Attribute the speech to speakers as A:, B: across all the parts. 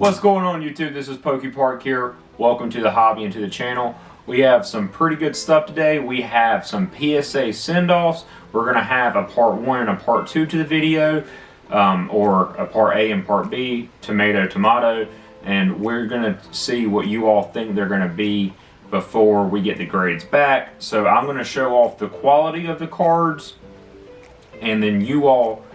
A: What's going on, YouTube? This is PokePark here. Welcome to the hobby and to the channel. We have some pretty good stuff today. We have some PSA send-offs. We're going to have a part 1 and a part 2 to the video, or a part A and part B, tomato, and we're going to see what you all think they're going to be before we get the grades back. So I'm going to show off the quality of the cards, and then you all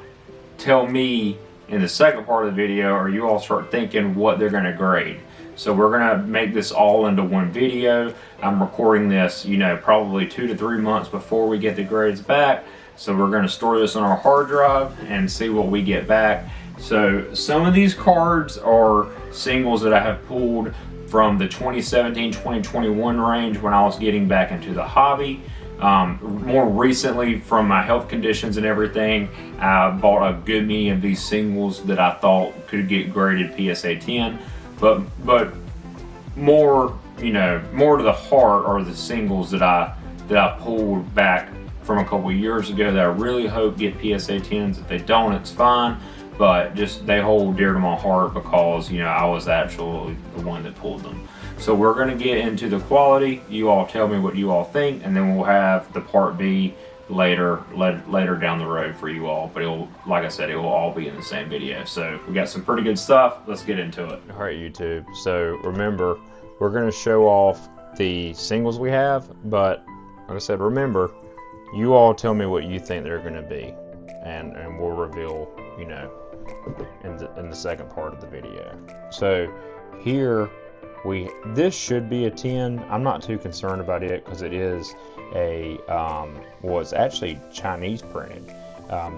A: tell me in the second part of the video, or you all start thinking what they're going to grade. So we're going to make this all into one video. I'm recording this, probably 2 to 3 months before we get the grades back. So we're going to store this on our hard drive and see what we get back. So some of these cards are singles that I have pulled from the 2017-2021 range when I was getting back into the hobby. More recently, from my health conditions and everything, I bought a good many of these singles that I thought could get graded PSA 10. But more, more to the heart are the singles that I pulled back from a couple years ago that I really hope get PSA 10s. If they don't, it's fine. But just they hold dear to my heart because I was actually the one that pulled them. So we're going to get into the quality. You all tell me what you all think, and then we'll have the part B later down the road for you all. But like I said, it will all be in the same video. So we got some pretty good stuff. Let's get into it. All right, YouTube. So remember, we're going to show off the singles we have, but like I said, remember, you all tell me what you think they're going to be, and we'll reveal, in the second part of the video. So here. This should be a 10. I'm not too concerned about it because it is a it's actually Chinese printed.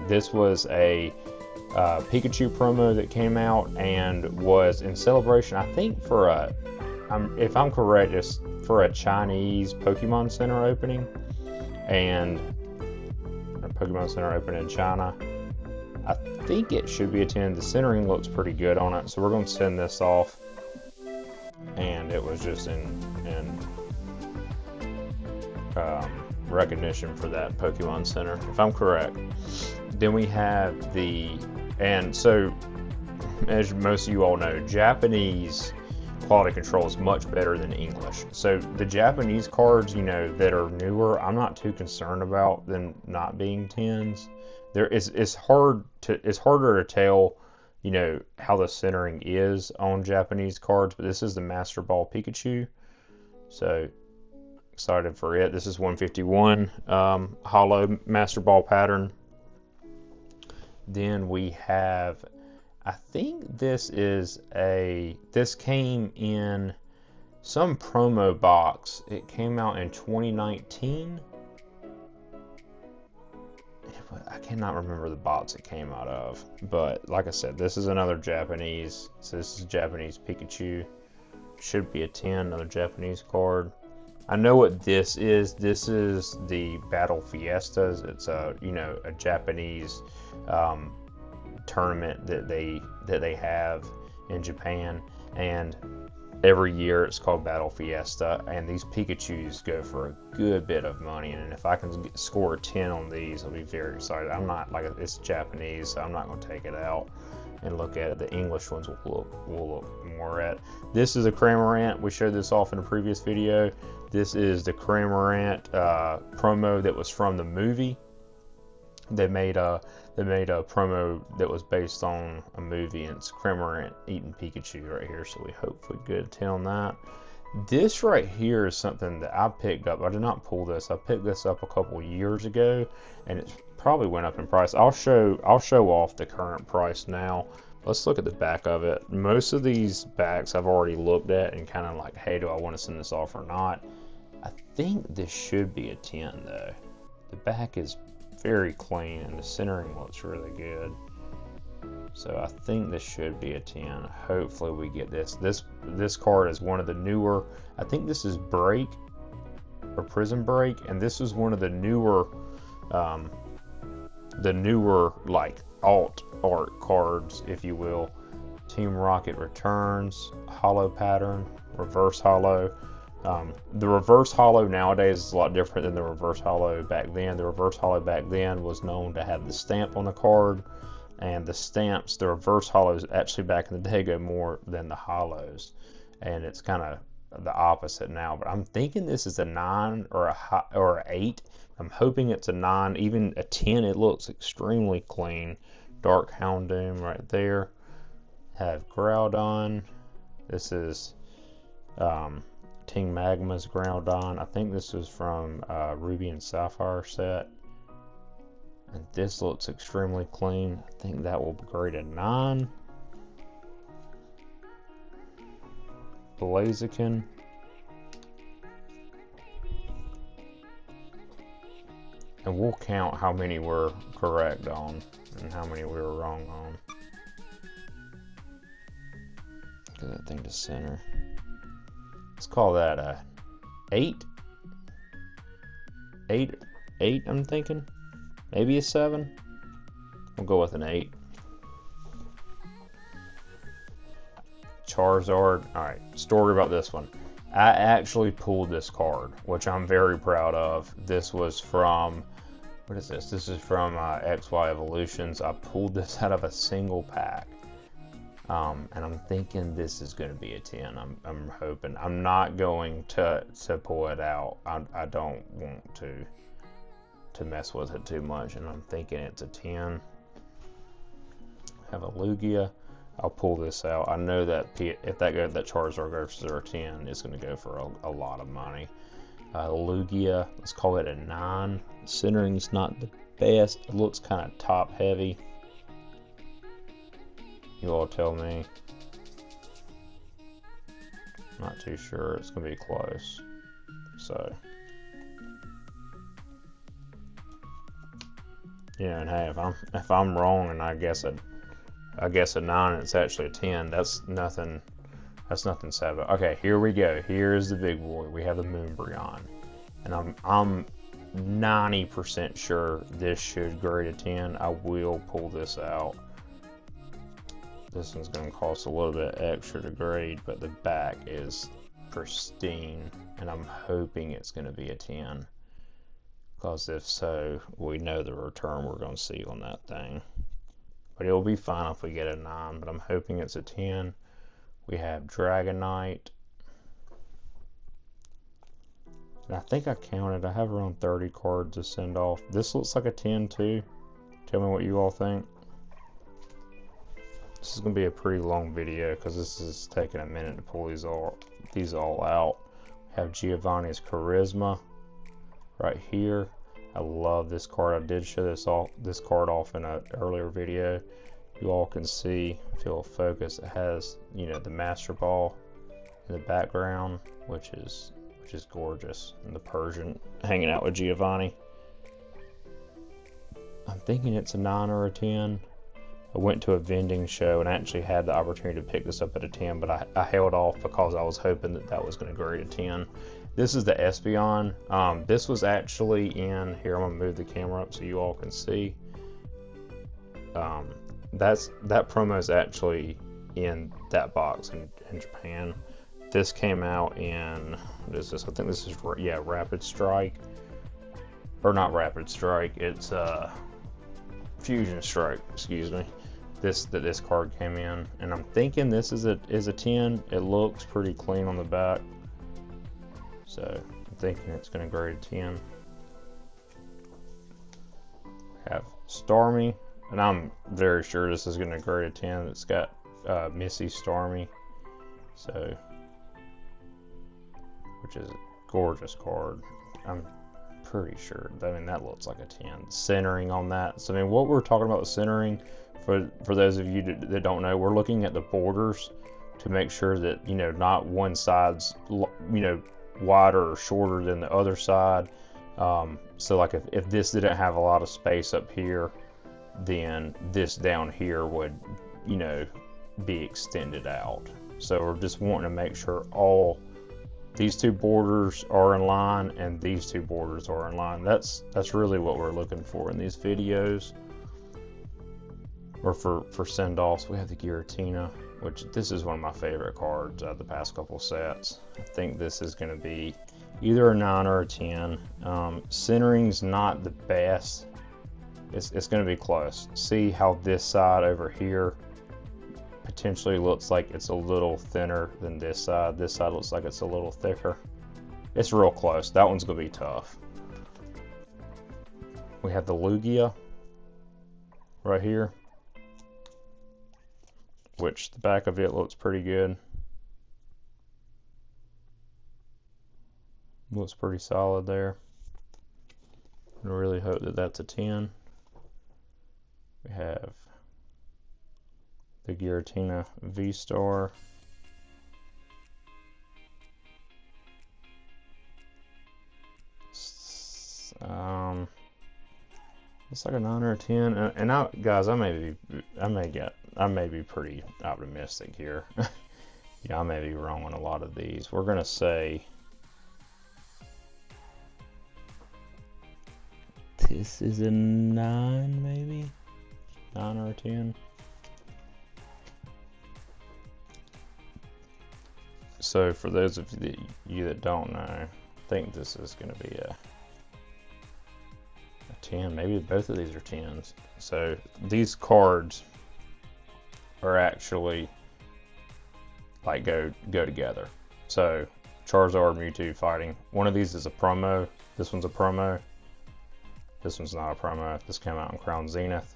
A: This was a Pikachu promo that came out and was in celebration, I think, for if I'm correct, it's for a Chinese Pokemon Center opening, and a Pokemon Center opening in China. I think it should be a 10. The centering looks pretty good on it, so we're going to send this off. And it was just in recognition for that Pokemon Center, if I'm correct. Then we have and so as most of you all know, Japanese quality control is much better than English. So the Japanese cards, that are newer, I'm not too concerned about them not being 10s. It's harder to tell how the centering is on Japanese cards, but this is the Master Ball Pikachu, so excited for it. This is 151 hollow Master Ball pattern. Then we have, I think this came in some promo box. It came out in 2019. I cannot remember the box it came out of, but like I said, this is another Japanese. So this is Japanese Pikachu. Should be a 10, another Japanese card. I know what this is. This is the Battle Fiestas. It's a Japanese tournament that they have in Japan, and every year it's called Battle Fiesta, and these Pikachus go for a good bit of money, and if I can score a 10 on these, I'll be very excited. I'm not, it's Japanese, so I'm not going to take it out and look at it. The English ones we'll look more at. This is a Cramorant. We showed this off in a previous video. This is the Cramorant promo that was from the movie. They made a promo that was based on a movie, and it's Cramorant eating Pikachu right here, so we hopefully get a 10 on that. This right here is something that I picked up. I did not pull this. I picked this up a couple years ago, and it probably went up in price. I'll show off the current price now. Let's look at the back of it. Most of these backs I've already looked at and kind of like, hey, do I want to send this off or not? I think this should be a 10 though. The back is very clean and the centering looks really good, so I think this should be a 10. Hopefully we get this. This card is one of the newer. I think this is Break or Prison Break, and this is one of the newer like alt art cards, if you will. Team Rocket Returns, hollow pattern, reverse hollow. The reverse hollow nowadays is a lot different than the reverse hollow back then. The reverse hollow back then was known to have the stamp on the card, And the stamps, the reverse hollows, actually back in the day go more than the hollows, and it's kind of the opposite now. But I'm thinking this is a 9 or a 8. I'm hoping it's a 9, even a 10. It looks extremely clean. Dark Houndoom right there. Have Groudon. This is Team Magma's Groudon. I think this is from Ruby and Sapphire set. And this looks extremely clean. I think that will grade a 9. Blaziken. And we'll count how many we're correct on and how many we were wrong on. Get that thing to center. Let's call that a 8. 8, I'm thinking. Maybe a 7. We'll go with an 8. Charizard. Alright, story about this one. I actually pulled this card, which I'm very proud of. This was from, what is this? This is from XY Evolutions. I pulled this out of a single pack. And I'm thinking this is going to be a 10. I'm hoping. I'm not going to pull it out. I don't want to mess with it too much, and I'm thinking it's a 10. Have a Lugia. I'll pull this out. I know that if that Charizard goes for a 10, it's going to go for a lot of money. Lugia, let's call it a 9. Centering's not the best. It looks kind of top heavy. You all tell me. Not too sure. It's going to be close. So. Yeah, and hey, if I'm wrong and I guess a 9 and it's actually a 10, that's nothing sad about. Okay, here we go. Here's the big boy. We have the Moonbreon. And I'm 90% sure this should grade a 10. I will pull this out. This one's going to cost a little bit extra to grade, but the back is pristine, and I'm hoping it's going to be a 10. Because if so, we know the return we're going to see on that thing. But it'll be fine if we get a 9, but I'm hoping it's a 10. We have Dragonite. And I think I counted. I have around 30 cards to send off. This looks like a 10 too. Tell me what you all think. This is going to be a pretty long video because this is taking a minute to pull these all out. We have Giovanni's Charisma right here. I love this card. I did show this card off in an earlier video. You all can see, if it'll focus, it has, you know, the Master Ball in the background, which is gorgeous, and the Persian hanging out with Giovanni. I'm thinking it's a 9 or a 10. I went to a vending show and actually had the opportunity to pick this up at a 10, but I held off because I was hoping that was going to grade a 10. This is the Espeon. This was actually in, here I'm going to move the camera up so you all can see. That promo is actually in that box in Japan. This came out in, what is this? I think this is, yeah, Rapid Strike. Or not Rapid Strike, it's Fusion Strike, excuse me. This card came in, and I'm thinking this is a 10. It looks pretty clean on the back. So I'm thinking it's going to grade a 10. Have Starmie, and I'm very sure this is going to grade a 10. It's got Missy Starmie, so, which is a gorgeous card. I'm pretty sure. I mean, that looks like a 10. Centering on that. So I mean, what we're talking about with centering, for those of you that don't know, we're looking at the borders to make sure that, you know, not one side's, you know, wider or shorter than the other side. So like if this didn't have a lot of space up here, then this down here would, you know, be extended out. So we're just wanting to make sure all these two borders are in line and these two borders are in line. That's really what we're looking for in these videos. Or for send-offs, we have the Giratina, which this is one of my favorite cards out of the past couple sets. I think this is going to be either a 9 or a 10. Centering's not the best. it's going to be close. See how this side over here potentially looks like it's a little thinner than this side. This side looks like it's a little thicker. It's real close. That one's going to be tough. We have the Lugia right here, which the back of it looks pretty good. Looks pretty solid there. I really hope that that's a 10. We have the Giratina V-Star. It's like a 9 or a 10, and guys, I may be pretty optimistic here. Yeah, I may be wrong on a lot of these. We're gonna say this is a 9, maybe 9 or a 10. So for those of you that don't know, I think this is gonna be a 10. Maybe both of these are 10s. So these cards are actually like go together. So Charizard, Mewtwo fighting. One of these is a promo. This one's a promo. This one's not a promo. This came out in Crown Zenith.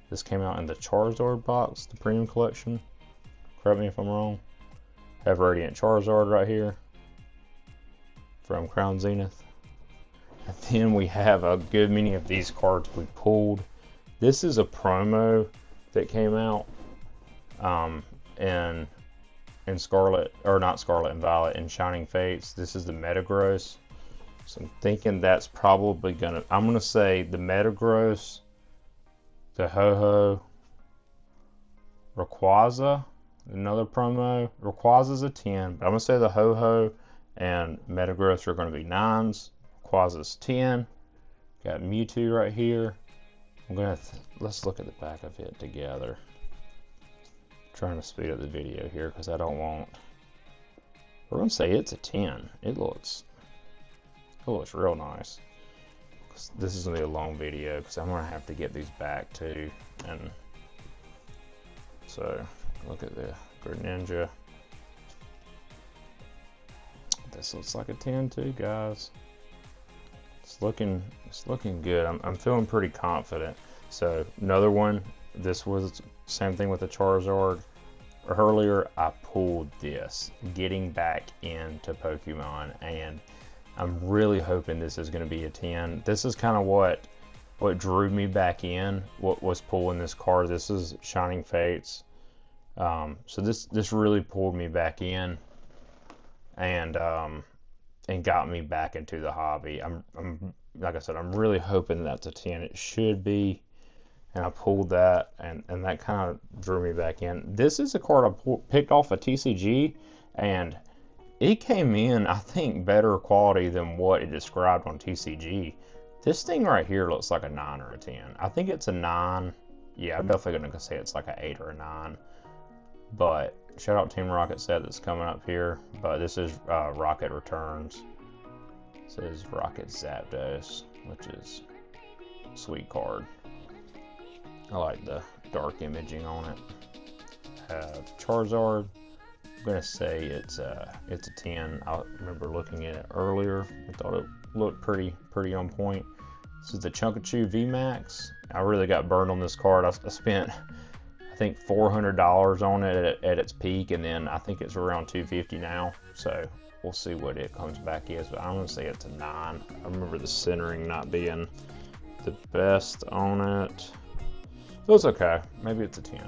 A: This came out in the Charizard box, the premium collection. Correct me if I'm wrong. Have Radiant Charizard right here from Crown Zenith. And then we have a good many of these cards we pulled. This is a promo that came out in Scarlet, or not Scarlet and Violet, in Shining Fates. This is the Metagross. So I'm thinking that's probably I'm gonna say the Metagross, the Ho-Ho, Rayquaza, another promo. Rayquaza's a 10, but I'm gonna say the Ho-Ho and Metagross are gonna be 9s. Rayquaza's 10. Got Mewtwo right here. Let's look at the back of it together. Trying to speed up the video here because I don't want. We're gonna say it's a 10. It looks real nice. This is gonna be a long video because I'm gonna have to get these back too. And so look at the Greninja. This looks like a 10 too, guys. It's looking good. I'm feeling pretty confident. So another one. This was same thing with the Charizard. Earlier I pulled this, getting back into Pokemon, and I'm really hoping this is going to be a 10. This is kind of what drew me back in. What was pulling this card? This is Shining Fates. So this really pulled me back in, and got me back into the hobby. I'm like I said, I'm really hoping that's a 10. It should be. And I pulled that, and that kind of drew me back in. This is a card I picked off a TCG, and it came in, I think, better quality than what it described on TCG. This thing right here looks like a 9 or a 10. I think it's a 9. Yeah, I'm definitely going to say it's like an 8 or a 9. But shout out Team Rocket set that's coming up here. But this is Rocket Returns. It says Rocket Zapdos, which is a sweet card. I like the dark imaging on it. Charizard, I'm gonna say it's a 10. I remember looking at it earlier. I thought it looked pretty on point. This is the Chunkachu VMAX. I really got burned on this card. I spent, I think, $400 on it at its peak, and then I think it's around $250 now. So we'll see what it comes back as. But I'm gonna say it's a 9. I remember the centering not being the best on it. So it's okay. Maybe it's a 10.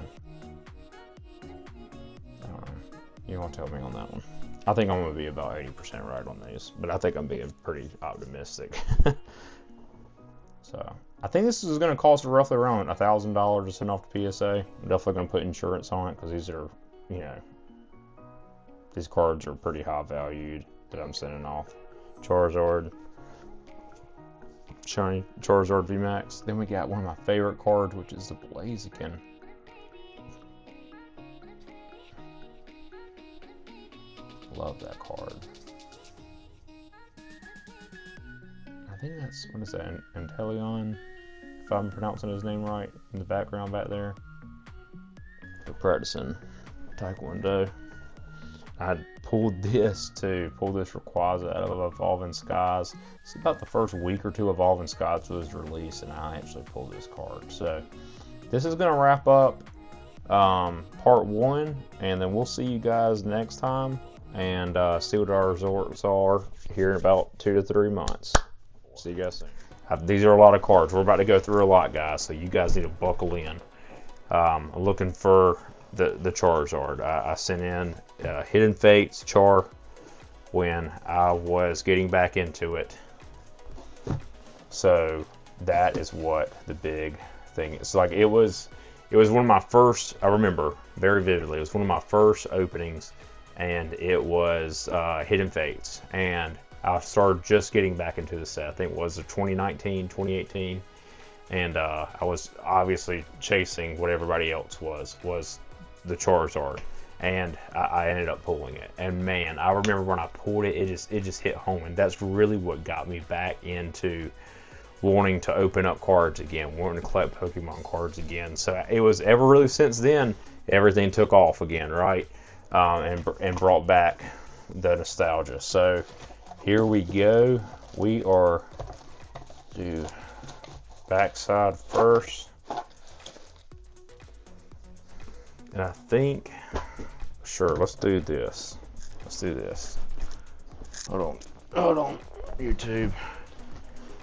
A: You won't tell me on that one. I think I'm going to be about 80% right on these, but I think I'm being pretty optimistic. So I think this is going to cost roughly around $1,000 to send off to PSA. I'm definitely going to put insurance on it because these are, these cards are pretty high valued that I'm sending off. Charizard. Shiny Charizard VMAX. Then we got one of my favorite cards, which is the Blaziken. Love that card. I think that's, what is that, Inteleon if I'm pronouncing his name right, in the background back there. We're practicing Taekwondo. I pulled this Rayquaza out of Evolving Skies. It's about the first week or two Evolving Skies was released, and I actually pulled this card. So this is going to wrap up part 1, and then we'll see you guys next time and see what our results are here in about 2 to 3 months. See you guys soon. These are a lot of cards. We're about to go through a lot, guys, so you guys need to buckle in. I'm looking for the Charizard. I sent in Hidden Fates Char when I was getting back into it. So that is what the big thing is. Like it was one of my first, I remember very vividly, it was one of my first openings, and it was Hidden Fates. And I started just getting back into the set. I think it was 2019, 2018. And I was obviously chasing what everybody else was the Charizard, and I ended up pulling it. And man, I remember when I pulled it, it just hit home, and that's really what got me back into wanting to open up cards again, wanting to collect Pokemon cards again. So it was ever really since then, everything took off again, right? And brought back the nostalgia. So here we go. We are do backside first, and I think, sure, let's do this. Hold on, YouTube.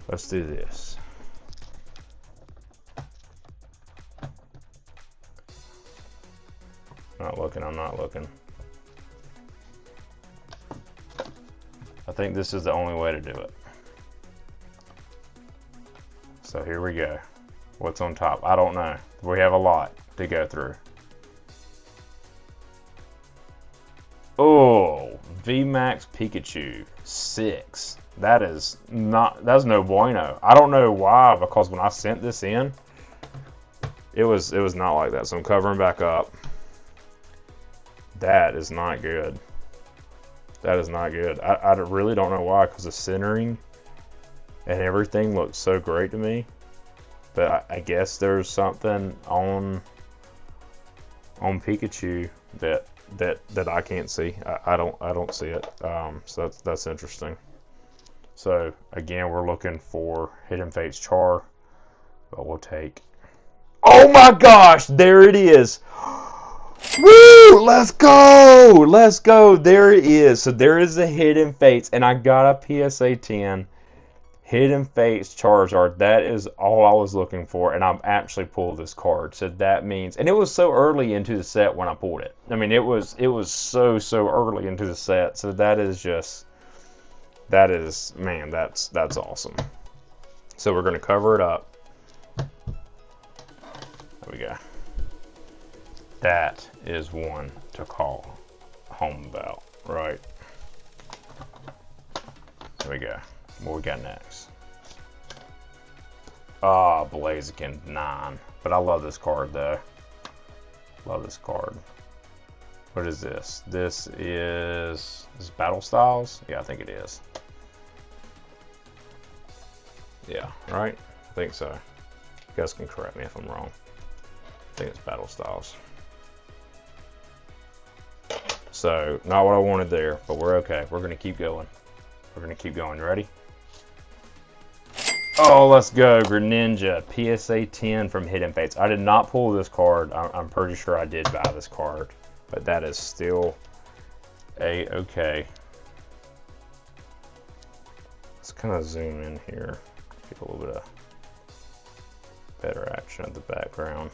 A: Let's do this. I'm not looking. I think this is the only way to do it. So here we go. What's on top? I don't know. We have a lot to go through. Oh, VMAX Pikachu 6. That's no bueno. I don't know why, because when I sent this in, it was not like that. So I'm covering back up. That is not good. That is not good. I really don't know why, because the centering and everything looks so great to me, but I guess there's something on Pikachu that I can't see. I don't see it. So that's interesting. So again, we're looking for Hidden Fates Char, but we'll take. Oh my gosh! There it is. Woo! Let's go! There it is. So there is the Hidden Fates, and I got a PSA 10 Hidden Fates Charizard. That is all I was looking for, and I've actually pulled this card. So that means, and it was so early into the set when I pulled it. I mean, it was so early into the set. So man, that's awesome. So we're gonna cover it up. There we go. That is one to call home about, right? There we go. What we got next? Ah, Blaziken 9. But I love this card though. Love this card. What is this? This is Battle Styles? Yeah, I think it is. Yeah, right? I think so. You guys can correct me if I'm wrong. I think it's Battle Styles. So, not what I wanted there, but we're okay. We're going to keep going. We're going to keep going. Ready? Oh, let's go. Greninja, PSA 10 from Hidden Fates. I did not pull this card. I'm pretty sure I did buy this card, but that is still a-okay. Let's kind of zoom in here. Get a little bit of better action of the background.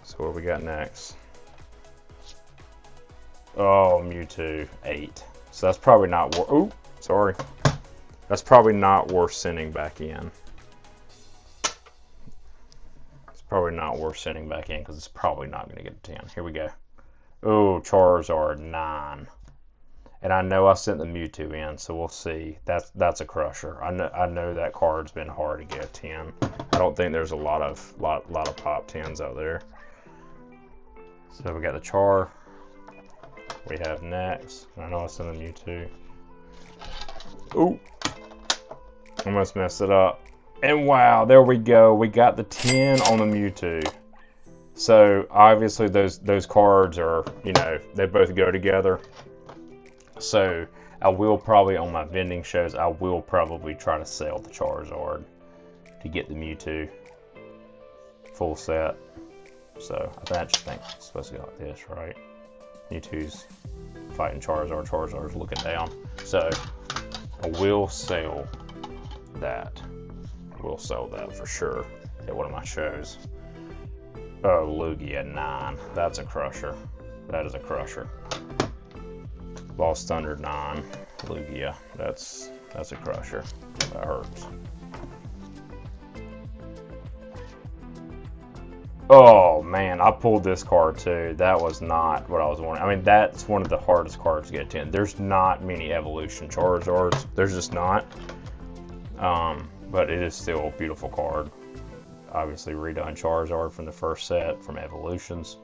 A: So what do we got next? Oh, Mewtwo 8. So that's probably not worth. Oh, sorry. That's probably not worth sending back in. It's probably not worth sending back in because it's probably not going to get a 10. Here we go. Oh, Charizard 9. And I know I sent the Mewtwo in, so we'll see. That's a crusher. I know that card's been hard to get a 10. I don't think there's a lot of pop 10s out there. So we got the Char. We have next. I know I sent a Mewtwo. Ooh. Almost messed it up. And wow, there we go. We got the 10 on the Mewtwo. So obviously those cards are, you know, they both go together. So I will probably, on my vending shows, I will probably try to sell the Charizard to get the Mewtwo full set. So I just think it's supposed to go like this, right? Mewtwo's fighting Charizard, Charizard's looking down. So I will sell that. I will sell that for sure at one of my shows. Oh, Lugia 9. That's a crusher. That is a crusher. Lost Thunder 9. Lugia. That's a crusher. That hurts. Oh man, I pulled this card too. That was not what I was wanting. I mean, that's one of the hardest cards to get 10. There's not many evolution Charizards. There's just not. But it is still a beautiful card. Obviously redone Charizard from the first set from Evolutions.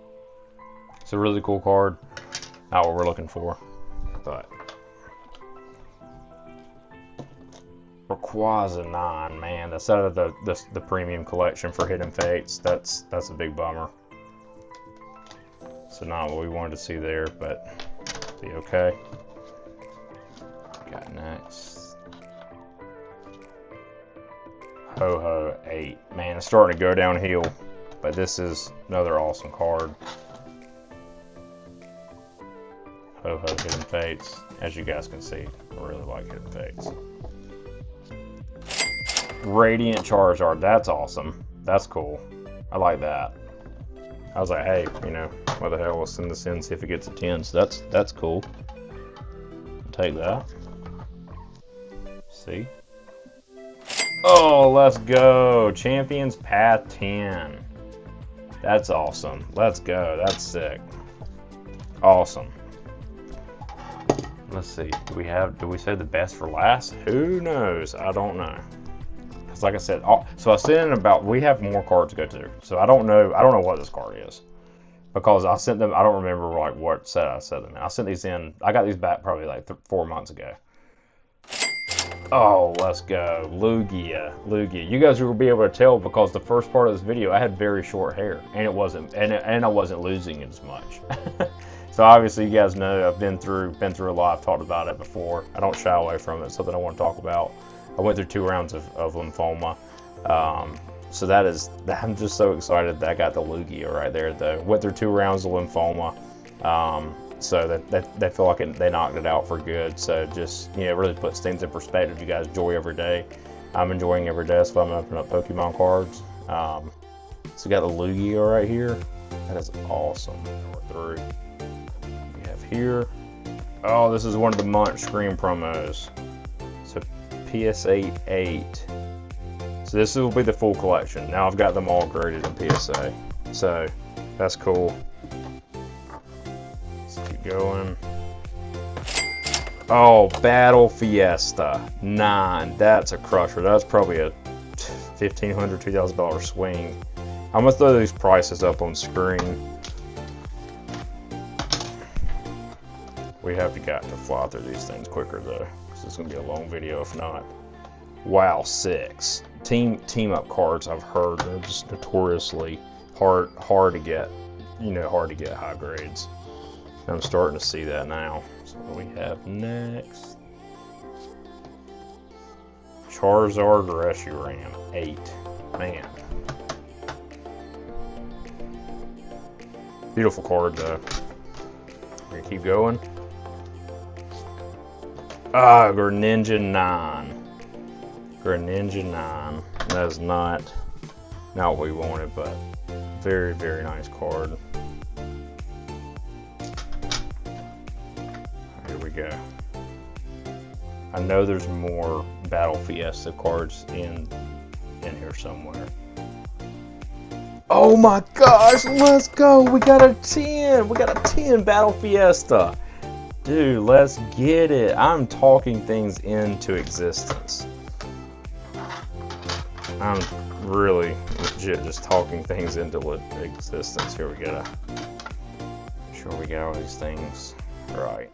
A: It's a really cool card. Not what we're looking for, but Rayquaza 9, man, that's out of the premium collection for Hidden Fates. That's a big bummer. So not what we wanted to see there, but be okay. Got next. Ho-Ho 8. Man, it's starting to go downhill, but this is another awesome card. Ho-Ho Hidden Fates. As you guys can see, I really like Hidden Fates. Radiant Charizard. That's awesome. That's cool. I like that. I was like, hey, you know, what the hell, we'll send this in, see if it gets a 10. So that's cool. Take that. See? Oh, let's go. Champions Path 10. That's awesome. Let's go. That's sick. Awesome. Let's see. Do we say the best for last? Who knows? I don't know. Because like I said, so I sent in we have more cards to go to. So I don't know what this card is. Because I sent them, I don't remember like what set I sent them in. I sent these in, I got these back probably like 4 months ago. Oh, let's go. Lugia. You guys will be able to tell because the first part of this video, I had very short hair. And it wasn't, and I wasn't losing it as much. So obviously you guys know I've been through a lot. I've talked about it before. I don't shy away from it. It's something I want to talk about. I went through 2 rounds of lymphoma. So I'm just so excited that I got the Lugia right there though. Went through 2 rounds of lymphoma. So that they feel like they knocked it out for good. So just, you know, it really puts things in perspective. You guys enjoy every day. I'm enjoying every day. That's why I'm opening up Pokemon cards. So we got the Lugia right here. That is awesome. Number 3. We have here. Oh, this is one of the Munch Scream promos. So PSA 8. So this will be the full collection. Now I've got them all graded in PSA. So that's cool. Going. Oh, Battle Fiesta 9. That's a crusher. That's probably a $1,500, $2,000 swing. I'm gonna throw these prices up on screen. We have got to fly through these things quicker though, because it's gonna be a long video if not. Wow, 6 team up cards. I've heard they're just notoriously hard to get. You know, hard to get high grades. I'm starting to see that now. So what do we have next? Charizard Reshiram 8. Man. Beautiful card though. We're gonna keep going. Ah, Greninja 9. Greninja 9. That is not what we wanted, but very, very nice card. Go. I know there's more Battle Fiesta cards in here somewhere. Oh my gosh, let's go. We got a 10. We got a 10 Battle Fiesta. Dude, let's get it. I'm talking things into existence. I'm really legit just talking things into existence. Here we gotta make sure we got all these things right.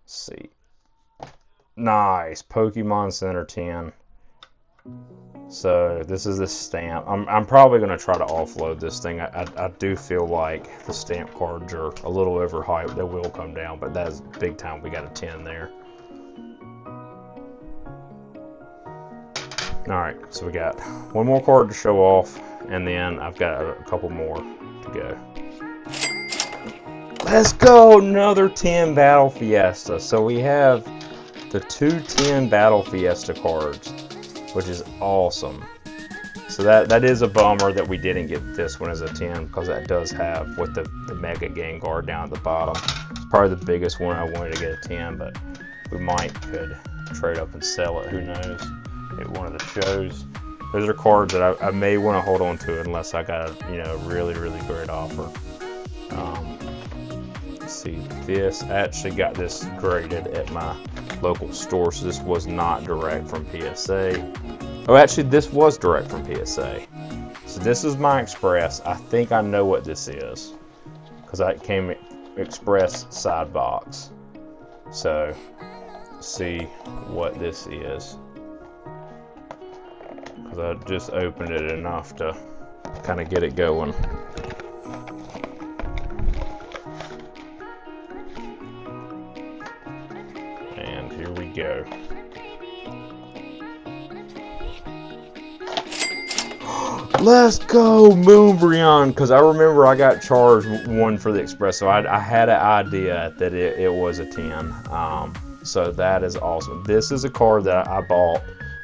A: See. Nice. Pokemon Center 10.
B: So this is the stamp. I'm probably going to try to offload this thing. I do feel like the stamp cards are a little overhyped. They will come down, but that's big time. We got a 10 there. Alright, so we got one more card to show off, and then I've got a couple more to go. Let's go! Another 10 Battle Fiesta. So we have the 210 Battle Fiesta cards, which is awesome. So that is a bummer that we didn't get this one as a 10, because that does have with the Mega Gengar down at the bottom. It's probably the biggest one I wanted to get a 10, but we could trade up and sell it, who knows, at one of the shows. Those are cards that I may want to hold on to unless I got a really great offer. Let's see, this, I actually got this graded at my local store, so this was not direct from PSA. Oh, actually, this was direct from PSA. So this is my Express. I think I know what this is, because it came Express side box. So, let's see what this is, because I just opened it enough to kind of get it going. And here we go. Let's go, Moonbryon, because I remember I got charged one for the Express, so I had an idea that it was a 10. So that is awesome. This is a card that I bought.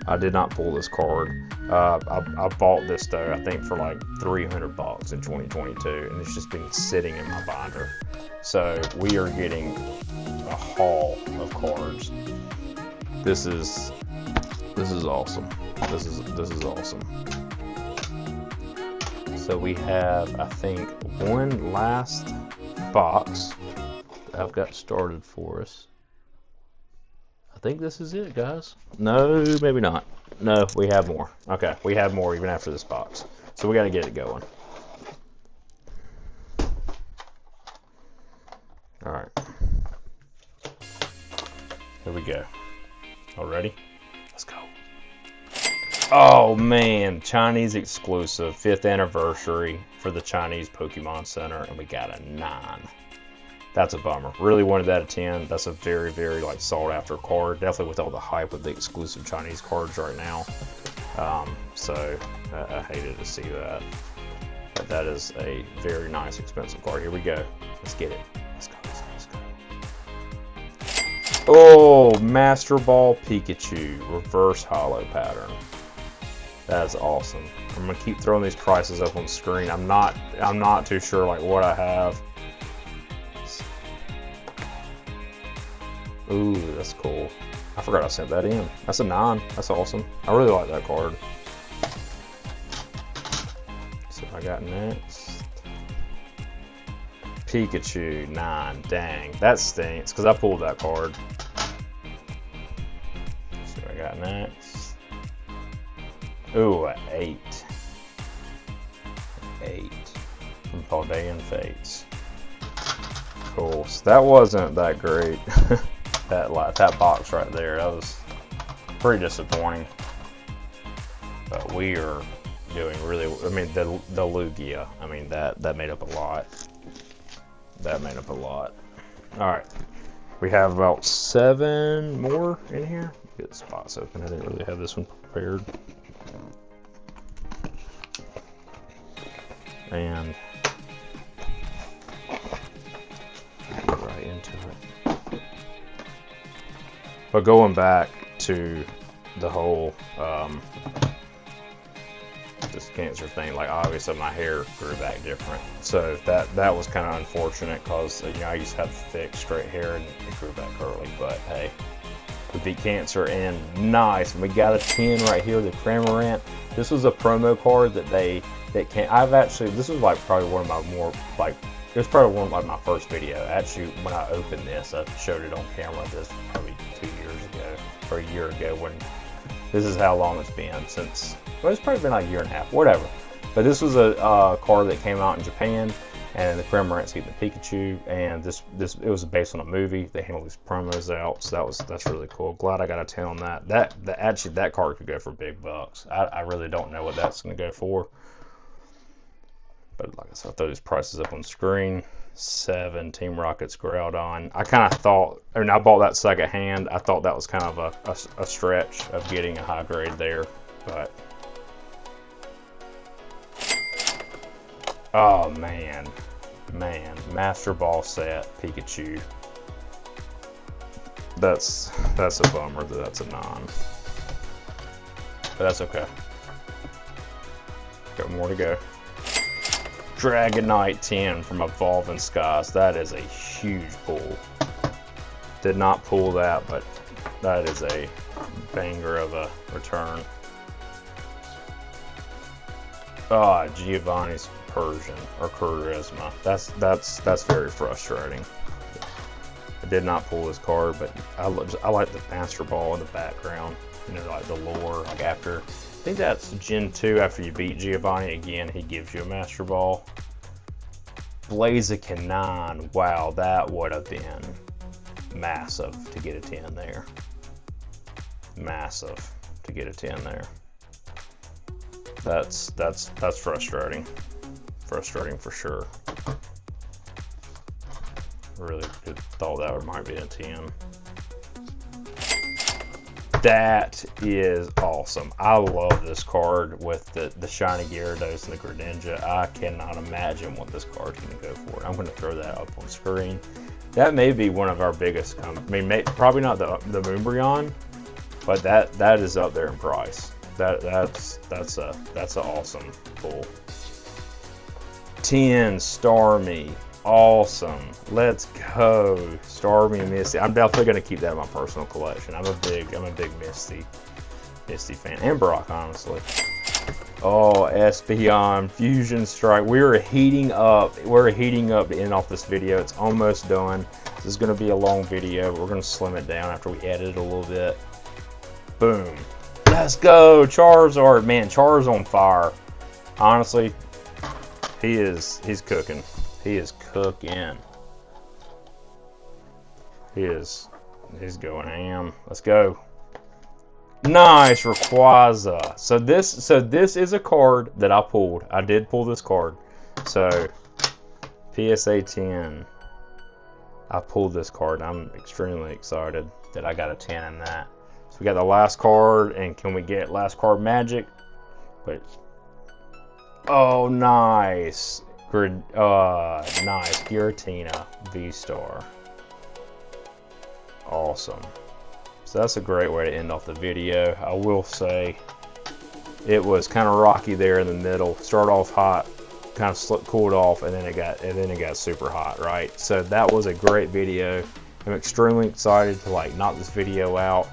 B: I did not pull this card. I bought this though, I think for like $300 in 2022, and it's just been sitting in my binder. So we are getting a haul of cards. This is awesome. This is awesome. So we have, I think, one last box that I've got started for us. I think this is it, guys. No, maybe not. No, we have more. Okay, we have more even after this box. So we got to get it going. All right. Here we go. All ready? Let's go. Oh man, Chinese exclusive, 5th anniversary for the Chinese Pokemon Center, and we got a 9. That's a bummer. Really wanted that at 10. That's a very like sought after card. Definitely with all the hype with the exclusive Chinese cards right now. So I hated to see that. But that is a very nice expensive card. Here we go. Let's get it. Let's go. Oh, Master Ball Pikachu, reverse holo pattern. That's awesome. I'm gonna keep throwing these prices up on the screen. I'm not too sure like what I have. Ooh, that's cool. I forgot I sent that in. That's a 9. That's awesome. I really like that card. So I got next. Pikachu 9. Dang, that stinks because I pulled that card. So I got next. Ooh, an 8. 8 from Paldean Fates. Cool. So that wasn't that great. that box right there, that was pretty disappointing. But we are doing really. I mean, the Lugia. I mean that made up a lot. That made up a lot. All right, we have about 7 more in here. Get the spots open. I didn't really have this one prepared. And get right into it. But going back to the whole this cancer thing, like obviously my hair grew back different, so that was kind of unfortunate because I used to have thick straight hair and it grew back curly. But hey, we beat cancer, and nice. And we got a 10 right here, the Cramorant. This was a promo card this was like probably one of my more like. It was probably one of like my first video. Actually, when I opened this, I showed it on camera. This probably 2 years ago or a year ago. When this is how long it's been since. Well, it's probably been like a year and a half, whatever. But this was a card that came out in Japan, and the Cramorant's getting the Pikachu, and this it was based on a movie. They handled these promos out, so that's really cool. Glad I got a 10 on that. Actually that card could go for big bucks. I really don't know what that's going to go for, but like I said, I'll throw these prices up on screen. 7 Team Rocket's Groudon. I kind of thought, I mean, I bought that second hand. I thought that was kind of a stretch of getting a high grade there, but oh man, Master Ball set Pikachu. That's a bummer that that's a non, but that's okay. Got more to go. Dragonite 10 from Evolving Skies. That is a huge pull. Did not pull that, but that is a banger of a return. Ah, Giovanni's Persian or Charisma. That's very frustrating. I did not pull this card, but I like the Master Ball in the background. You know, like the lore. Like after, I think that's Gen 2. After you beat Giovanni again, he gives you a Master Ball. Blaziken 9. Wow, that would have been massive to get a 10 there. Massive to get a 10 there. That's frustrating. Frustrating for sure. Really thought that might be a 10. That is awesome. I love this card with the shiny Gyarados and the Greninja. I cannot imagine what this card's going to go for. I'm going to throw that up on screen. That may be one of our biggest. I mean, probably not the Moonbreon, but that is up there in price. That's an awesome pull. 10 Starmie. Awesome. Let's go. Starmie and Misty. I'm definitely going to keep that in my personal collection. I'm a big Misty fan. And Brock, honestly. Oh, Espeon, Fusion Strike. We're heating up. We're heating up to end off this video. It's almost done. This is going to be a long video. We're going to slim it down after we edit it a little bit. Boom. Let's go. Charizard. Man, Char's on fire. Honestly, he's cooking. He is cooking. He's going ham. Let's go. Nice Rayquaza. So this is a card that I pulled. I did pull this card. So PSA 10. I pulled this card. I'm extremely excited that I got a 10 in that. So we got the last card, and can we get last card magic? But oh, nice. Nice Giratina V-Star. Awesome. So that's a great way to end off the video. I will say it was kind of rocky there in the middle. Started off hot, kind of cooled off, and then it got super hot, right? So that was a great video. I'm extremely excited to knock this video out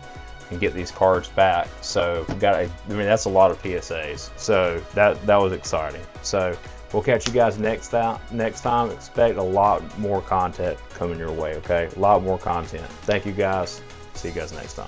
B: and get these cards back. So we got I mean, that's a lot of PSAs. So that was exciting. So we'll catch you guys next time. Expect a lot more content coming your way, okay? A lot more content. Thank you guys. See you guys next time.